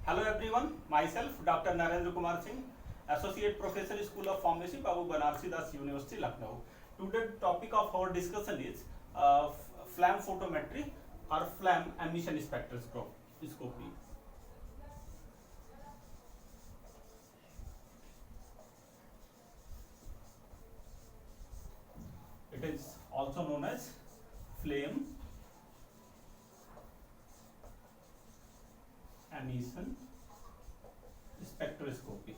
Hello everyone, myself Dr. Narendra Kumar Singh, Associate Professor, School of Pharmacy, Babu Banarsi Das University, Lucknow. Today topic of our discussion is flame photometry or flame emission spectroscopy. It is also known as flame emission spectroscopy.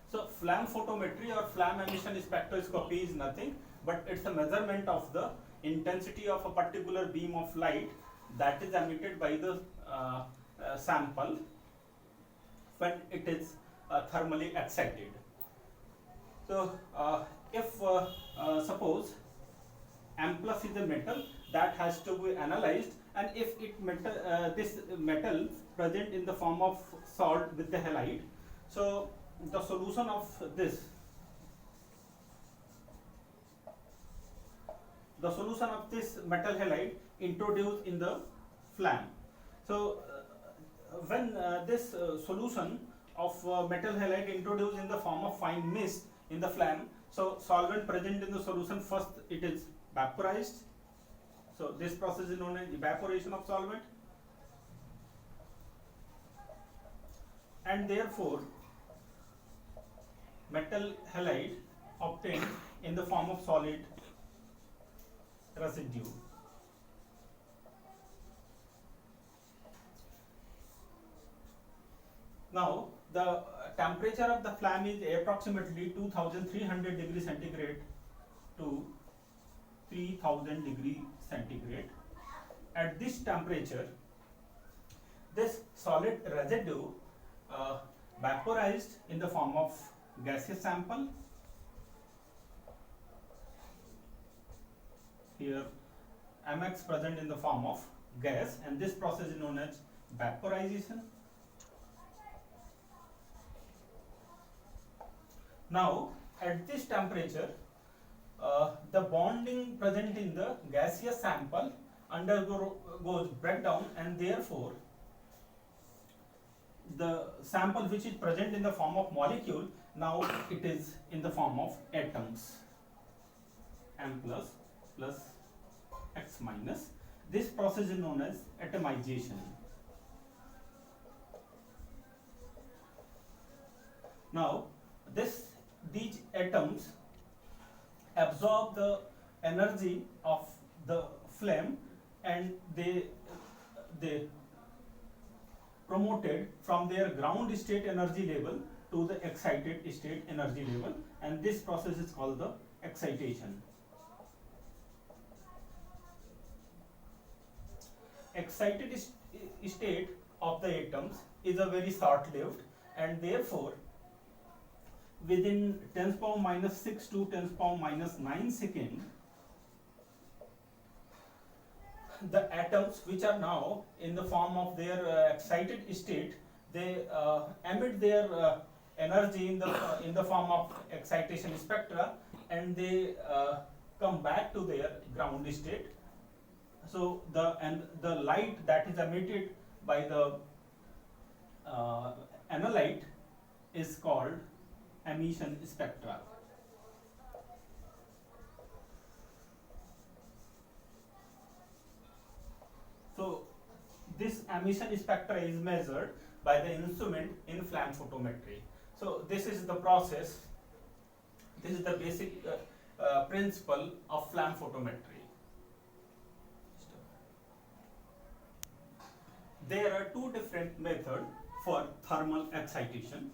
So flame photometry or flame emission spectroscopy is nothing but it's a measurement of the intensity of a particular beam of light that is emitted by the sample when it is thermally excited. So if suppose M plus is a metal that has to be analyzed, and if this metal present in the form of salt with the halide, so the solution of this metal halide introduced in the flame. So when this solution of metal halide introduced in the form of fine mist in the flame, so solvent present in the solution, first it is vaporized. So this process is known as evaporation of solvent, and therefore metal halide obtained in the form of solid residue. Now the temperature of the flame is approximately 2300 degrees centigrade to 3000 degree centigrade. At this temperature, this solid residue vaporized in the form of gaseous sample. Here Mx present in the form of gas, and this process is known as vaporization. Now at this temperature, the bonding present in the gaseous sample undergoes breakdown, and therefore the sample which is present in the form of molecule, now it is in the form of atoms, M plus plus X minus. This process is known as atomization. Now these atoms absorb the energy of the flame, and they promoted from their ground state energy level to the excited state energy level, and this process is called the excitation. Excited state of the atoms is a very short lived, and therefore within 10 to the power minus 6 to 10 to the power minus 9 second, the atoms which are now in the form of their excited state, they emit their energy in the form of excitation spectra, and they come back to their ground state. So the light that is emitted by the analyte is called emission spectra. So this emission spectra is measured by the instrument in flame photometry. So this is the process, this is the basic principle of flame photometry. There are two different methods for thermal excitation.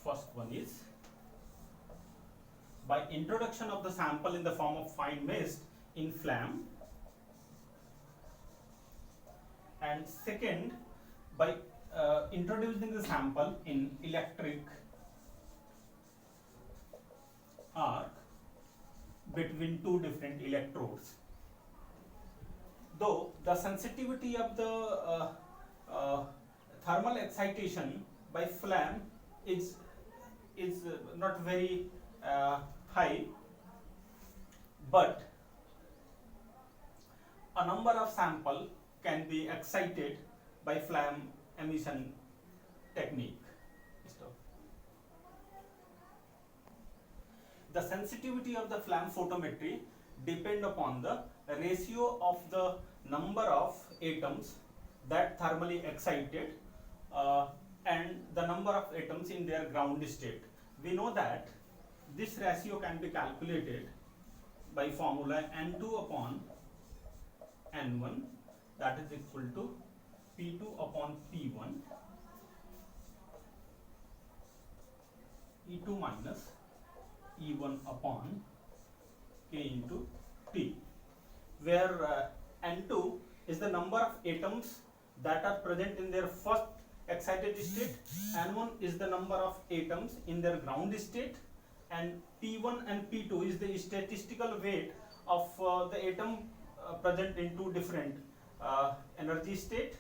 First one is by introduction of the sample in the form of fine mist in flame, and second by introducing the sample in electric arc between two different electrodes. Though the sensitivity of the thermal excitation by flame is is not very high, but a number of sample can be excited by flame emission technique. The sensitivity of the flame photometry depend upon the ratio of the number of atoms that thermally excited and the number of atoms in their ground state. We know that this ratio can be calculated by formula N2 upon N1, that is equal to P2 upon P1, E2 minus E1 upon K into T, where N2 is the number of atoms that are present in their first excited state, N1 is the number of atoms in their ground state, and P1 and P2 is the statistical weight of the atom present in two different energy state.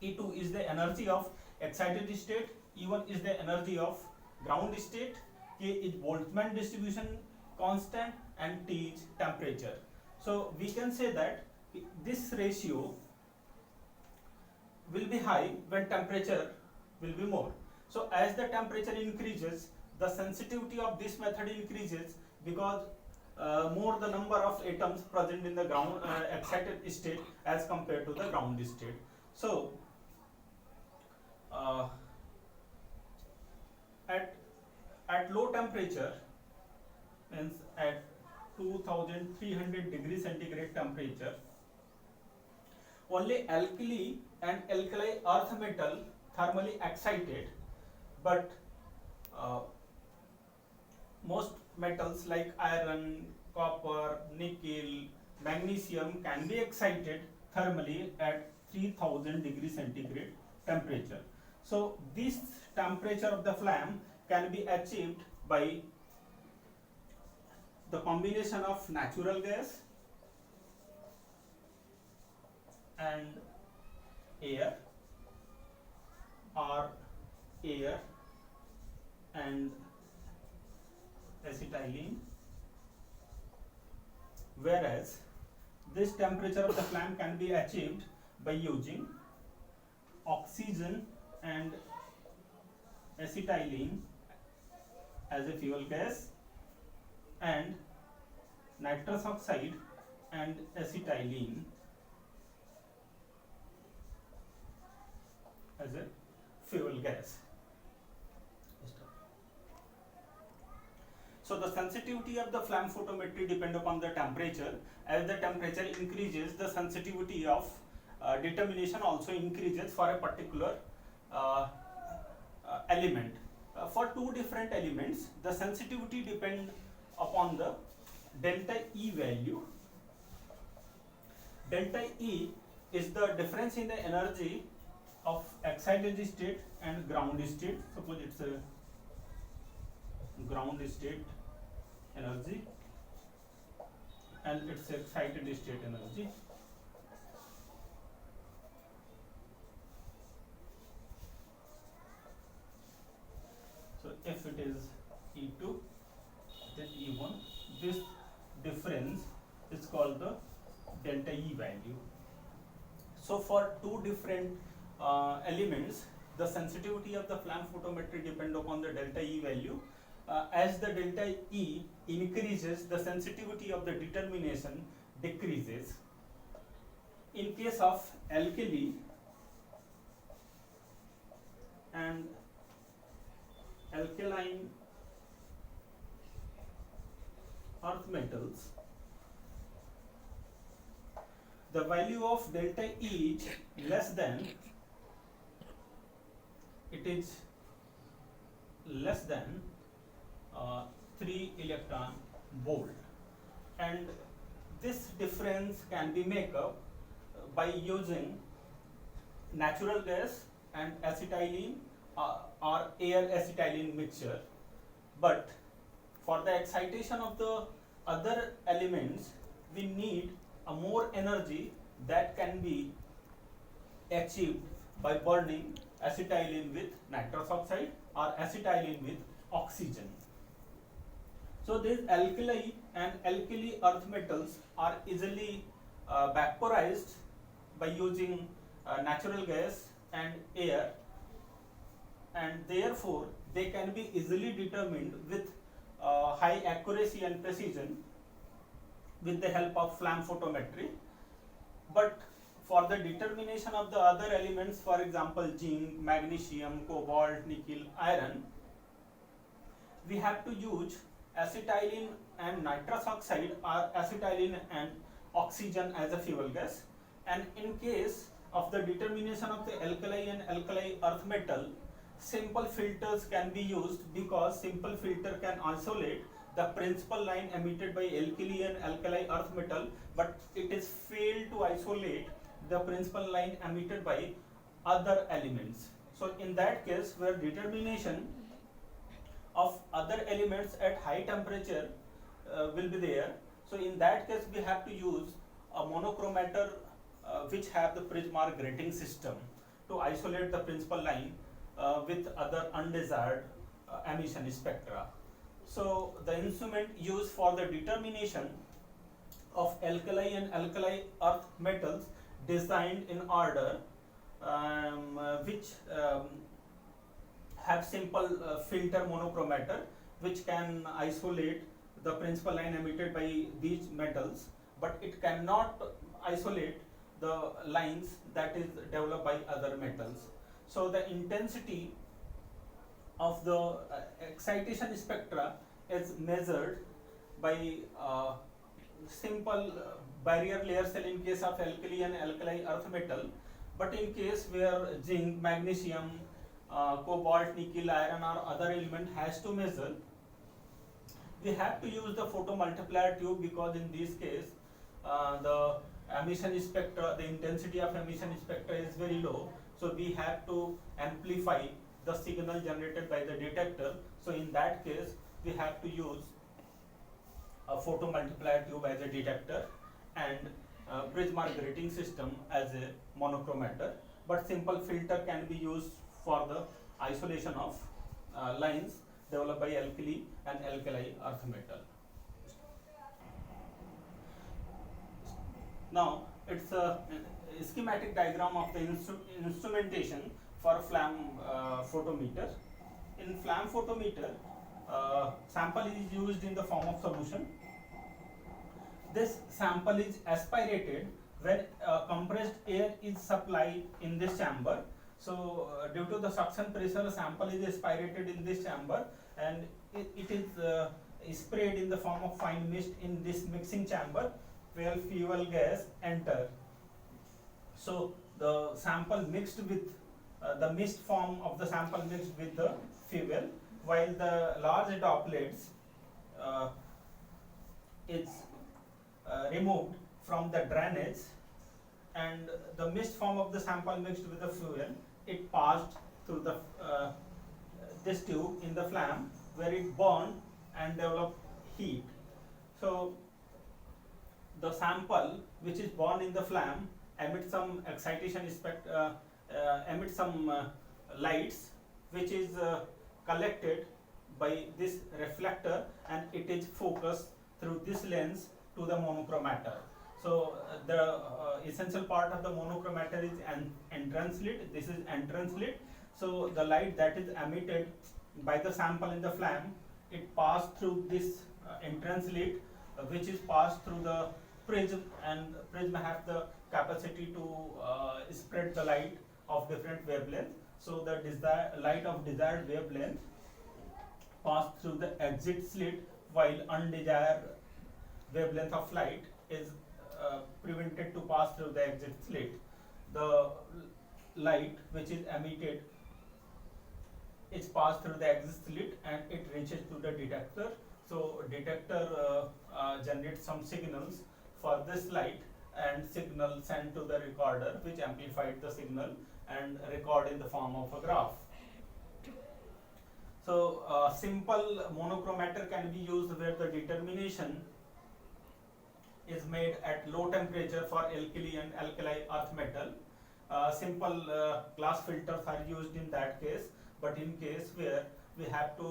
E2 is the energy of excited state, E1 is the energy of ground state, K is Boltzmann distribution constant, and T is temperature. So we can say that this ratio will be high when temperature will be more. So as the temperature increases, the sensitivity of this method increases, because more the number of atoms present in the ground excited state as compared to the ground state. So at low temperature, means at 2300 degrees centigrade temperature, only alkali and alkali earth metal thermally excited, but most metals like iron, copper, nickel, magnesium can be excited thermally at 3000 degrees centigrade temperature. So this temperature of the flame can be achieved by the combination of natural gas and air, or air and acetylene, whereas this temperature of the flame can be achieved by using oxygen and acetylene as a fuel gas, and nitrous oxide and acetylene as a fuel gas. So the sensitivity of the flame photometry depend upon the temperature. As the temperature increases, the sensitivity of determination also increases for a particular element. For two different elements, the sensitivity depend upon the delta E value. Delta E is the difference in the energy of excited state and ground state. Suppose it's a ground state energy and it's excited state energy. So if it is E2, then E1, this difference is called the delta E value. So for two different elements, the sensitivity of the flame photometry depend upon the delta E value. As the delta E increases, the sensitivity of the determination decreases. In case of alkali and alkaline earth metals, the value of delta E is less than, it is less than 3 electron volt, and this difference can be made up by using natural gas and acetylene or air acetylene mixture. But for the excitation of the other elements, we need a more energy that can be achieved by burning acetylene with nitrous oxide or acetylene with oxygen. So these alkali and alkali earth metals are easily vaporized by using natural gas and air, and therefore they can be easily determined with high accuracy and precision with the help of flame photometry. But for the determination of the other elements, for example zinc, magnesium, cobalt, nickel, iron, we have to use acetylene and nitrous oxide or acetylene and oxygen as a fuel gas. And in case of the determination of the alkali and alkali earth metal, simple filters can be used, because simple filter can isolate the principal line emitted by alkali and alkali earth metal, but it is failed to isolate the principal line emitted by other elements. So in that case, where determination of other elements at high temperature will be there, so in that case we have to use a monochromator which have the Prismark grating system to isolate the principal line with other undesired emission spectra. So the instrument used for the determination of alkali and alkali earth metals designed in order, which have simple filter monochromator which can isolate the principal line emitted by these metals, but it cannot isolate the lines that is developed by other metals. So the intensity of the excitation spectra is measured by simple barrier layer cell in case of alkali and alkali earth metal, but in case where zinc, magnesium, cobalt, nickel, iron or other element has to measure, we have to use the photomultiplier tube, because in this case the emission spectra, the intensity of emission spectra is very low, so we have to amplify the signal generated by the detector. So in that case we have to use a photomultiplier tube as a detector and Prismark grating system as a monochromator, but simple filter can be used for the isolation of lines developed by alkali and alkali earth metal. Now it's a schematic diagram of the instrumentation for flame photometer. In flame photometer, sample is used in the form of solution. This sample is aspirated when compressed air is supplied in this chamber. So due to the suction pressure, sample is aspirated in this chamber, and it is sprayed in the form of fine mist in this mixing chamber where fuel gas enter. So the sample mixed with the mist form of the sample mixed with the fuel, while the large droplets is removed from the drainage, and the mist form of the sample mixed with the fuel, it passed through the this tube in the flame, where it burned and developed heat. So the sample which is burned in the flame emits some excitation emits some lights which is collected by this reflector, and it is focused through this lens to the monochromator. So the essential part of the monochromator is entrance slit. This is entrance slit. So the light that is emitted by the sample in the flame, it passed through this entrance slit, which is passed through the prism, and prism have the capacity to spread the light of different wavelength. So the light of desired wavelength pass through the exit slit, while undesired wavelength of light is prevented to pass through the exit slit. The light which is emitted is passed through the exit slit and it reaches to the detector. So detector generates some signals for this light, and signal sent to the recorder, which amplified the signal and record in the form of a graph. So simple monochromator can be used where the determination is made at low temperature for alkali and alkali earth metal. Simple glass filters are used in that case, but in case where we have to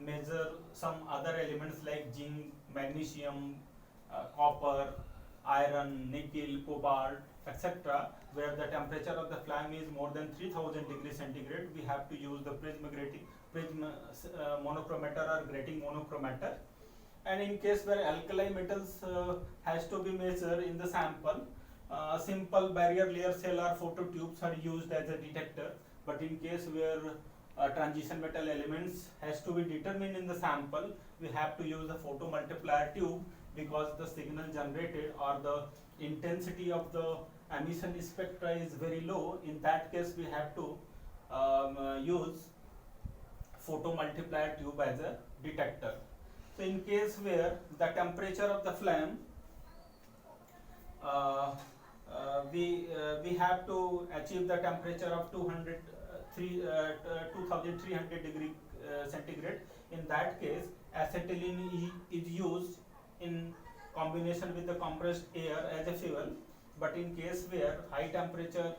measure some other elements like zinc, magnesium, copper, iron, nickel, cobalt, etc., where the temperature of the flame is more than 3000 degrees centigrade, we have to use the monochromator or grating monochromator. And in case where alkali metals has to be measured in the sample, simple barrier layer cell or photo tubes are used as a detector. But in case where transition metal elements has to be determined in the sample, we have to use the photo multiplier tube, because the signal generated or the intensity of the emission spectra is very low. In that case, we have to use photo multiplier tube as a detector. So in case where the temperature of the flame, we have to achieve the temperature of 2300 degree centigrade. In that case, acetylene is used in combination with the compressed air as a fuel. But in case where high temperature,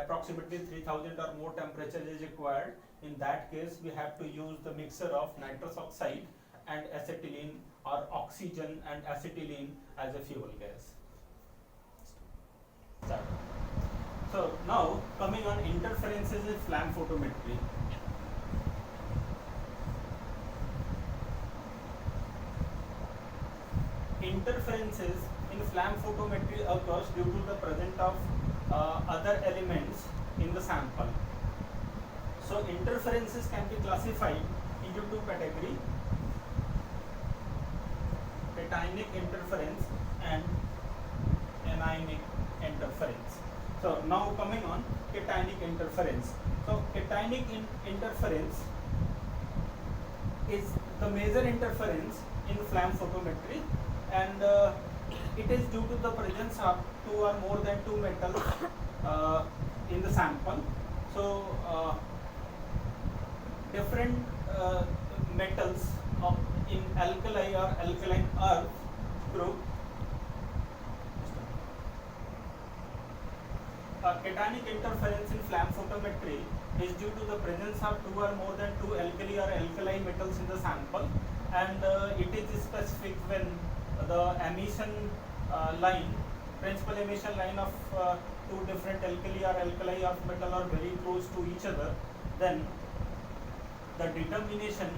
approximately 3000 or more temperature is required, in that case we have to use the mixture of nitrous oxide and acetylene, or oxygen and acetylene as a fuel gas. So now coming on interferences in flame photometry. Interferences in flame photometry occurs due to the presence of other elements in the sample. So interferences can be classified into two categories: cationic interference and anionic interference. So now coming on cationic interference. So cationic interference is the major interference in flame photometry, and it is due to the presence of two or more than two metals in the sample. So different metals in alkali or alkaline earth group. Cationic interference in flame photometry is due to the presence of two or more than two alkali or alkali metals in the sample, and it is specific when the emission line, principal emission line of two different alkali or alkali earth metal are very close to each other. Then the determination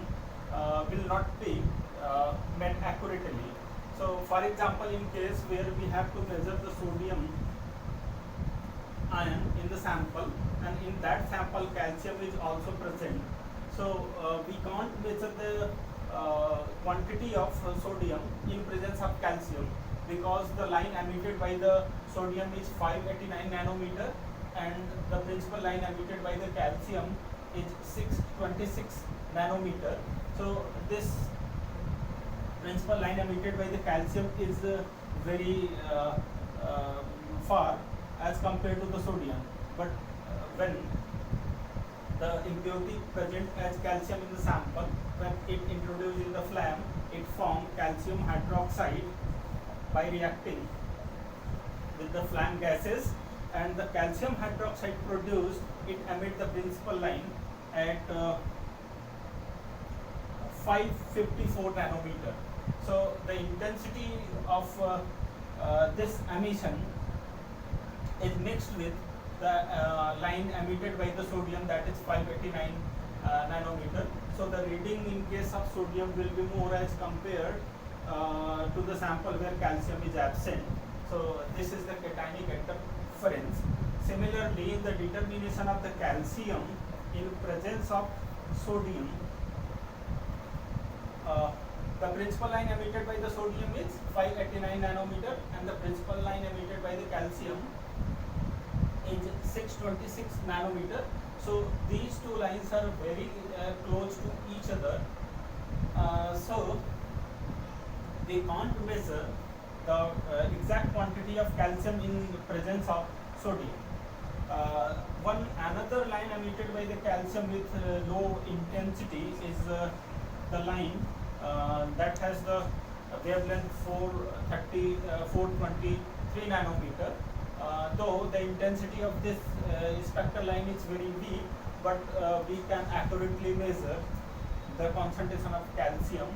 will not be met accurately. So for example, in case where we have to measure the sodium ion in the sample, and in that sample calcium is also present, so we can't measure the quantity of sodium in presence of calcium, because the line emitted by the sodium is 589 nanometer and the principal line emitted by the calcium is 626 nanometer. So this principal line emitted by the calcium is very far as compared to the sodium. But when the impurity present as calcium in the sample, when it introduced in the flame, it formed calcium hydroxide by reacting with the flame gases, and the calcium hydroxide produced, it emit the principal line at 554 nanometer. So the intensity of this emission is mixed with the line emitted by the sodium, that is 589 nanometer. So the reading in case of sodium will be more as compared to the sample where calcium is absent. So this is the cationic interference. Similarly, in the determination of the calcium in presence of sodium, the principal line emitted by the sodium is 589 nanometer and the principal line emitted by the calcium is 626 nanometer. So these two lines are very close to each other. So we can't measure the exact quantity of calcium in presence of sodium. One another line emitted by the calcium with low intensity is the line that has the wavelength 423 nanometer. though the intensity of this spectral line is very weak, but we can accurately measure the concentration of calcium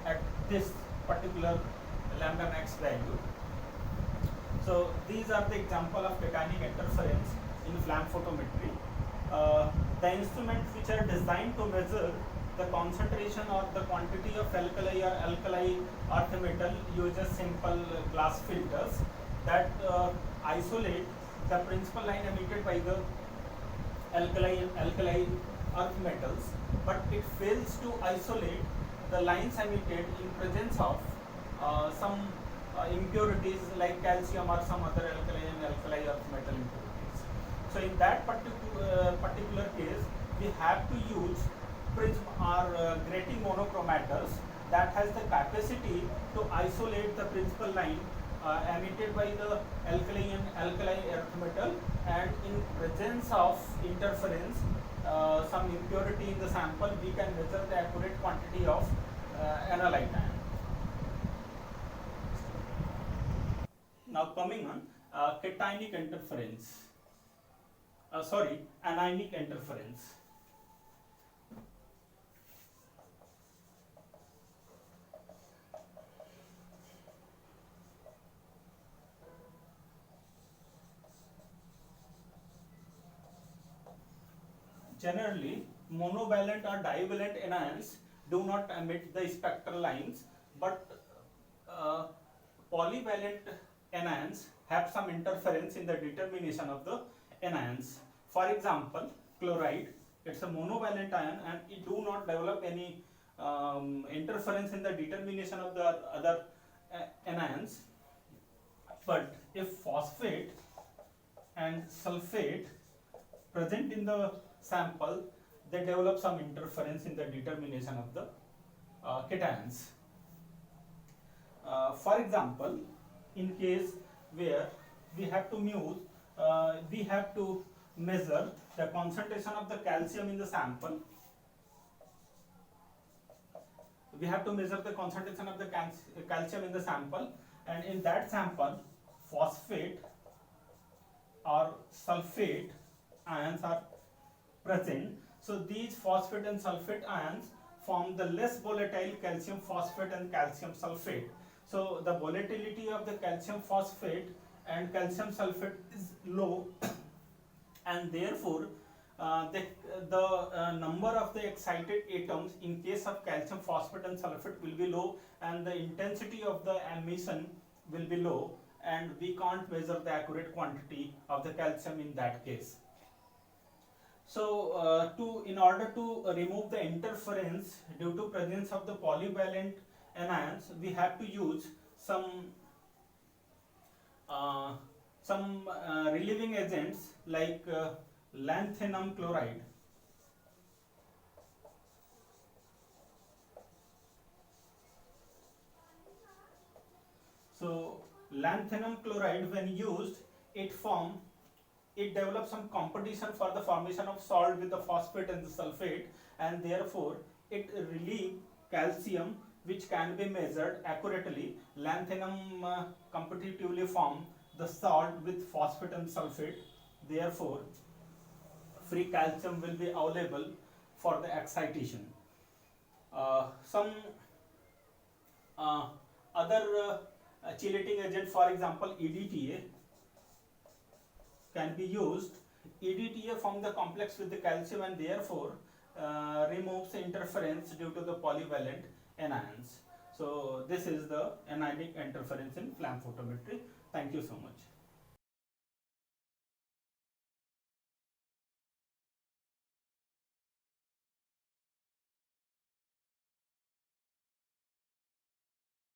at this particular lambda max value. So these are the example of cationic interference in flame photometry. The instruments which are designed to measure the concentration or the quantity of alkali or alkali earth metal uses simple glass filters that isolate the principal line emitted by the alkali earth metals, but it fails to isolate the lines emitted in presence of some impurities like calcium or some other alkali earth metal impurities. So in that particular case, we have to use prism or grating monochromators that has the capacity to isolate the principal line emitted by the alkali earth metal, and in presence of interference, some impurity in the sample, we can measure the accurate quantity of analyte ion. Now coming on cationic interference, anionic interference. Generally, monovalent or divalent anions do not emit the spectral lines, but polyvalent anions have some interference in the determination of the anions. For example, chloride, it's a monovalent ion and it do not develop any interference in the determination of the other anions. But if phosphate and sulfate present in the sample, they develop some interference in the determination of the cations. For example, in case where we have to measure the concentration of the calcium in the sample, we have to measure the concentration of the calcium in the sample, and in that sample phosphate or sulfate ions are present. So these phosphate and sulfate ions form the less volatile calcium phosphate and calcium sulfate. So the volatility of the calcium phosphate and calcium sulfate is low, and therefore the number of the excited atoms in case of calcium phosphate and sulfate will be low, and the intensity of the emission will be low, and we can't measure the accurate quantity of the calcium in that case. So in order to remove the interference due to presence of the polyvalent anions, we have to use some relieving agents like lanthanum chloride. So lanthanum chloride, when used, it develops some competition for the formation of salt with the phosphate and the sulfate, and therefore it relieves calcium which can be measured accurately. Lanthanum competitively form the salt with phosphate and sulfate, therefore free calcium will be available for the excitation. Some other chelating agent, for example EDTA, can be used. EDTA form the complex with the calcium and therefore removes the interference due to the polyvalent anions. So this is the anionic interference in flame photometry. Thank you so much.